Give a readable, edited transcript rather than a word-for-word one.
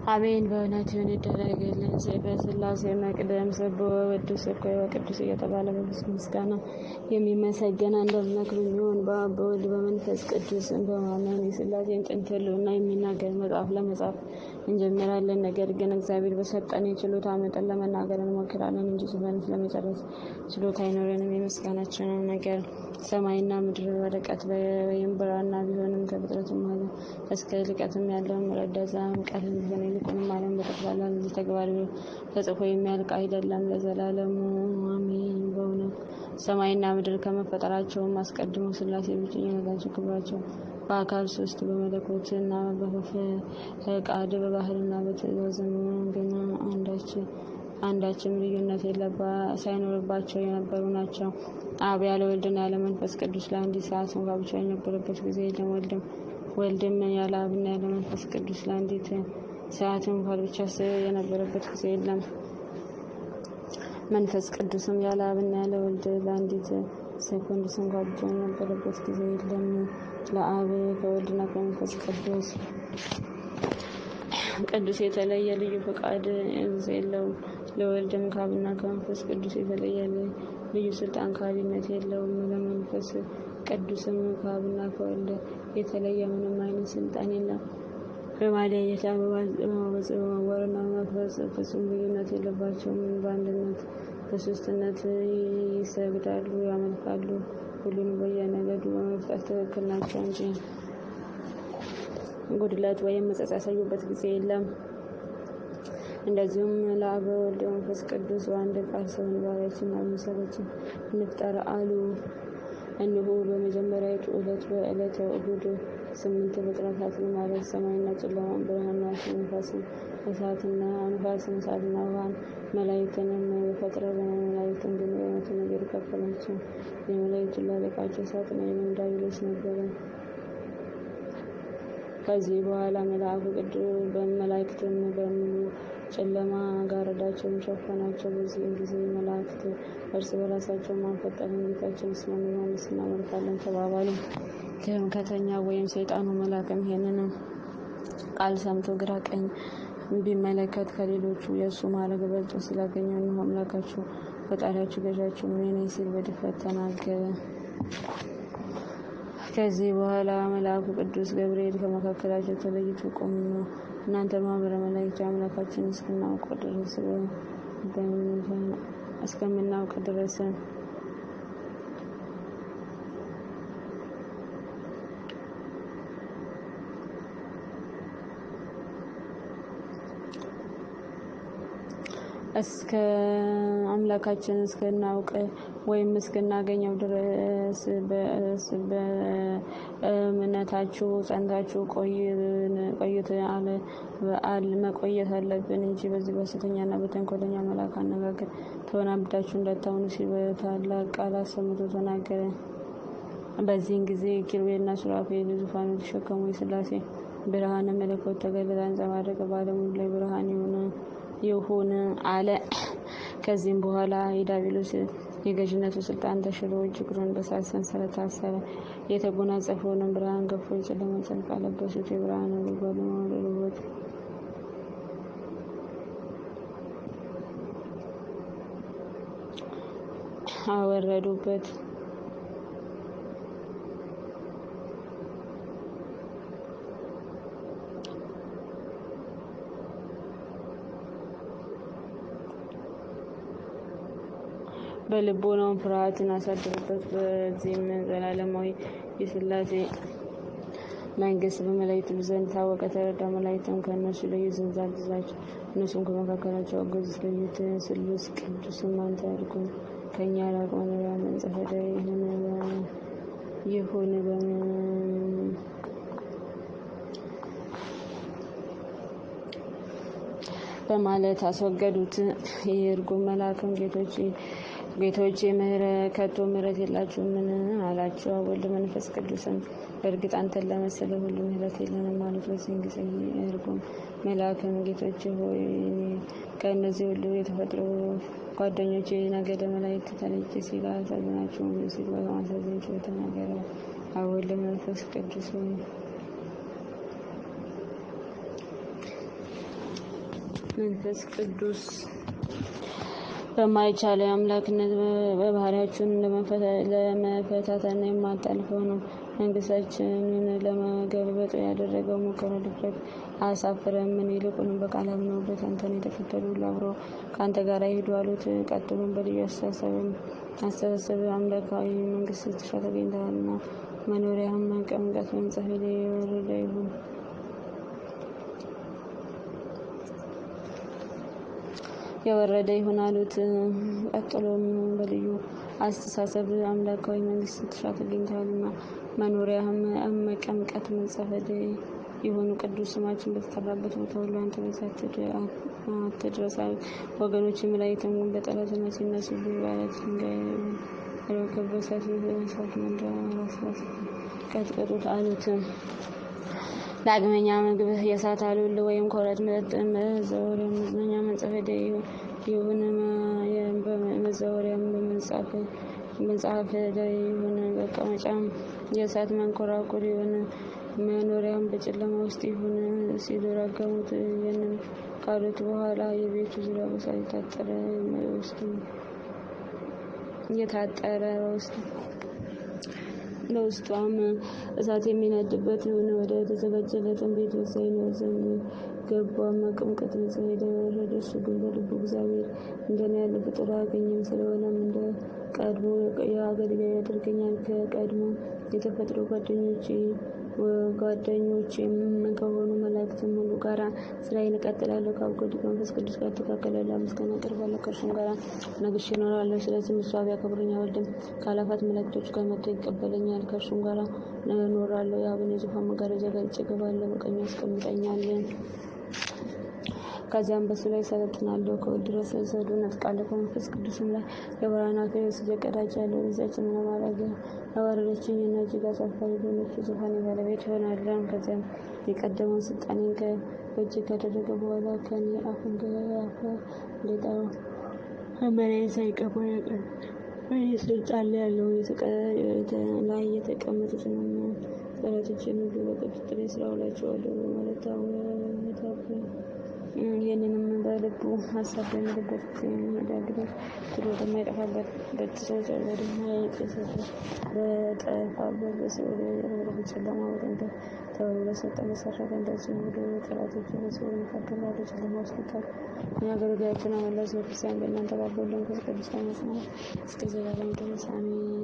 አሜን። በእውነት ይሁን ይደረግልን። በሥላሴ መቅደም ስብ ወቅዱስ እኮ ወቅዱስ እየተባለ በፍጹም ምስጋና የሚመሰገን አንድ አምላክ በሚሆን በአብ በወልድ በመንፈስ ቅዱስ በማመን የሥላሴን ጥንት ሕልውና የሚናገር መጽሐፍ ለመጻፍ እንጀምራለን። ነገር ግን እግዚአብሔር በሰጠን የችሎታ መጠን ለመናገር እንሞክራለን እንጂ ጽፈንት ለመጨረስ ችሎታ አይኖረንም። የምስጋናችንን ነገር ሰማይና ምድር ወረቀት ወይም ብራና ቢሆንም ከፍጥረትም ሆነ እስከ ልቀትም ያለውን ረዳዛም ቀልም ቢሆን ይልቁንም ዓለም በጠቅላላ ለዚህ ተግባር ተጽፎ የሚያልቅ አይደለም ለዘላለሙ አሜን። በእውነት ሰማይና ምድር ከመፈጠራቸውም አስቀድሞ ሥላሴ ብቸኝነታቸው ክብራቸው በአካል ሶስት በመለኮትና በፈቃድ በባህልና በትእዛዝም ግን አንዳችም ልዩነት ሳይኖርባቸው የነበሩ ናቸው። አብ ያለ ወልድና ያለ መንፈስ ቅዱስ ለአንዲት ሰዓት እንኳ ብቻ የነበረበት ጊዜ የለም። ወልድም ያለ አብና ያለ መንፈስ ቅዱስ ለአንዲት ሰዓት እንኳ ብቻ የነበረበት ጊዜ የለም። መንፈስ ቅዱስም ያለ አብና ያለ ወልድ ለአንዲት ሴኮንድ እንኳ ብቻ የነበረበት ጊዜ የለም። ለአብ ከወልድና ከመንፈስ ቅዱስ የተለየ ልዩ ፈቃድ የለውም። ለወልድም ከአብና ከመንፈስ ቅዱስ የተለየ ልዩ ስልጣን ካቢነት የለውም። ለመንፈስ ቅዱስም ከአብና ከወልድ የተለየ ምንም አይነት ስልጣን የለም። በማለያየት በመዋረና በመፍረስ ፍጹም ልዩነት የለባቸውም። በአንድነት በሶስትነት ይሰግዳሉ፣ ያመልካሉ። ሁሉንም በየነገዱ በመፍጠር ትክክል ናቸው እንጂ ጉድለት ወይም መጸጸት ያሳዩበት ጊዜ የለም። እንደዚሁም ለአብ ወልድ መንፈስ ቅዱስ በአንድ ቃል ሰውን ባሪያችንና በምሳሌያችን እንፍጠር አሉ። እነሆ በመጀመሪያዊቱ ዕለት በዕለተ እሑድ 8 ፍጥረታትን ማለት ሰማይና ጨለማን፣ ብርሃንና ነፋስን፣ እሳትና ውሃን፣ መላእክትንም ፈጥረው መላእክትን ግን በአይነቱ ነገር ከፈላቸው። የመላእክቱን አለቃቸው ሳጥናኤል ዲያብሎስ ነበረ። ከዚህ በኋላ መልአኩ ቅዱስ በመላእክትን በሙሉ ጨለማ ጋረዳቸውን ሸፈናቸው። በዚህም ጊዜ መላእክት እርስ በራሳቸው ማን ፈጠረን? ጌታችንስ ማን ዮሐንስ እናመልካለን ተባባሉ። ትምክህተኛ ወይም ሰይጣኑ መልአክም ይሄንን ቃል ሰምቶ ግራ ቀኝ ቢመለከት ከሌሎቹ የእሱ ማዕረግ በልጦ ስላገኘው እነሆ አምላካችሁ ፈጣሪያችሁ ገዣችሁ እኔ ነኝ ሲል በድፍረት ተናገረ። ከዚህ በኋላ መልአኩ ቅዱስ ገብርኤል ከመካከላቸው ተለይቶ ቆሞ እናንተ ማኅበረ መላእክት አምላካችንን እስከምናውቅ ድረስ እስከ አምላካችን እስከናውቅ ወይም እስከናገኘው ድረስ በእምነታችሁ ጸንታችሁ መቆየት አለብን እንጂ በዚህ በሐሰተኛና በተንኮለኛ መልአክ አነጋገር ተወናብዳችሁ እንዳታምኑ ሲል በታላቅ ቃል አሰምቶ ተናገረ። በዚህን ጊዜ ኪሩቤልና ሱራፌል ዙፋኑን ተሸከሙ። የሥላሴ ብርሃነ መለኮት ተገለጠ፣ አንጸባረቀ። በዓለም ሁሉ ላይ ብርሃን ይሁን አለ። ከዚህም በኋላ የዲያብሎስ የገዥነቱ ስልጣን ተሽሮ እግሩን በእሳት ሰንሰለት ታሰረ። የተጎናጸፈውንም ብርሃን ገፎ የጨለማ ጨርቅ አለበሱት። የብርሃን ነጎድጓድም አወረዱበት። በልቦናውም ፍርሃትን አሳደሩበት። በዚህም ዘላለማዊ የሥላሴ መንግስት በመላእክት ዘንድ ታወቀ፣ ተረዳ። መላእክትም ከእነሱ ለዩ ዘንድ አዘዛቸው። እነሱም ከመካከላቸው አገዙት፣ ለዩት። ስሉስ ቅዱስም አንተ ያድርጉን ከእኛ ራቅ፣ መኖሪያ መንጸፈ ይሁን በማለት አስወገዱት። የርጉም መልአክም ጌቶቼ ከቶ ምሕረት የላችሁምን አላቸው። ወልድ መንፈስ ቅዱስን በእርግጥ አንተን ለመሰለ ሁሉ ምሕረት የለንም አሉት። በዚህም ጊዜ የርጉም መልአክም ጌቶቼ ሆይ ከእነዚህ ሁሉ የተፈጥሮ ጓደኞቼ ነገደ መላእክት ተለይቼ ሲል አሳዝናችሁ ሲል በማሳዘን ችሎ ተናገረ። ወልድ መንፈስ ቅዱስ ሆይ መንፈስ ቅዱስ በማይቻለው አምላክነት በባህሪያችን ለመፈታተን የማታልፈው ነው። መንግስታችንን ለመገልበጥ ያደረገው ሙከራ ድፍረት አያሳፍረምን? ይልቁንም በቃል አምነውበት አንተን የተከተሉ ሁሉ አብረው ከአንተ ጋር ይሄዱ አሉት። ቀጥሎም በልዩ አስተሳሰብ አምላካዊ መንግስት ስትሻ ተገኝተሃልና መኖሪያህም መቀመጫት በመንጻፍ ላይ የወረደ ይሁን አሉት። ቀጥሎም በልዩ አስተሳሰብ አምላካዊ መንግስት ስትሻ ተገኝተሃልና መኖሪያህም መቀመጫት በመንጻፍ ላይ የሆኑ ቅዱስ ስማችን በተጠራበት ቦታ ሁሉ አንተ በሳት አትድረስ። ወገኖችም ላይ ተሙን በጠላትና ሲነሱብህ ባለት ድንጋይ በሳት መንዳ ራስራት ቀጥቅጡት አሉት። ዳግመኛ ምግብህ የእሳት አሉል ወይም ኮረት መጠጥ መዘወሪያ መዝናኛ መንጸፍ ይሁን መዘወሪያም በመጽሐፍ ላይ ይሁን መቀመጫም የእሳት መንኮራኩር ይሁን መኖሪያም በጨለማ ውስጥ ይሁን ሲሉ ረገሙት። ይህንን ካሉት በኋላ የቤቱ ዙሪያ በእሳት የታጠረ በውስጧም እሳት የሚነድበት ይሁን ወደ ተዘጋጀለትን ቤት ወሳኝ ዘንድ ገባ። መቀምቀት ንጽህ ሄደ። እሱ ግን በልቡ እግዚአብሔር እንደኔ ያለ ፍጡር አያገኝም። ስለሆነም እንደ ቀድሞ የአገልጋይ ያደርገኛል። ከቀድሞ የተፈጥሮ ጓደኞቼም ከሆኑ መላእክትም ሁሉ ጋራ ስራዬን እቀጥላለሁ። ከአብ ከወልድ ከመንፈስ ቅዱስ ጋር እተካከላለሁ። ምስጋና አቀርባለሁ። ከእርሱም ጋራ ነግሼ እኖራለሁ። ስለዚህ እሱ አብ ያከብረኛል። ወልድም ከአእላፋት መላእክቶች ጋር መጥቶ ይቀበለኛል። ከእርሱም ጋራ እኖራለሁ። የአብን የዙፋን መጋረጃ ገልጬ እገባለሁ። በቀኙ ያስቀምጠኛል። ከዚያም በሱ ላይ ሰለጥናለሁ። ከወልድ ድረስ ሰዱ ነጥቃለሁ። ከመንፈስ ቅዱስም ላይ የብርሃናት ስጀ ቀዳጃለሁ። በዚያችም ለማድረግ ያዋረደችኝ እና እጅግ አሳፋሪ በሆነችው ዙፋኔ ባለቤት እሆናለሁ። ከዚያም የቀደመውን ስልጣኔን በእጅ ካደረገ በኋላ ከኔ አፉን ገፈ ሊጠራው መመሪያ ሳይቀባ ያቀር በእኔ ስልጣን ላይ ያለው ላይ የተቀመጡትን ጠላቶችን ሁሉ በቁጥጥሬ ስር አውላቸዋለሁ በማለት ታወ ይህንንም በልቡ ሀሳብ በሚልበት ዳግሮች ትሎ በማይጠፋበት በትሰው ወደማያልቅ በጠፋበት በሲኦል በጨለማ ወደ ተወሩ በሰጠ መሰረት እንደዚሁ ወደ ጠላቶች በሲኦል መካከል ባለ ጨለማ ውስጥ ይጣሉ። የአገልጋዮችን አመላሽ በክርስቲያን በእናንተ ባበሉ መንፈስ ቅዱስ ታነጽ እስከ ዘላለም ድረስ አሜን።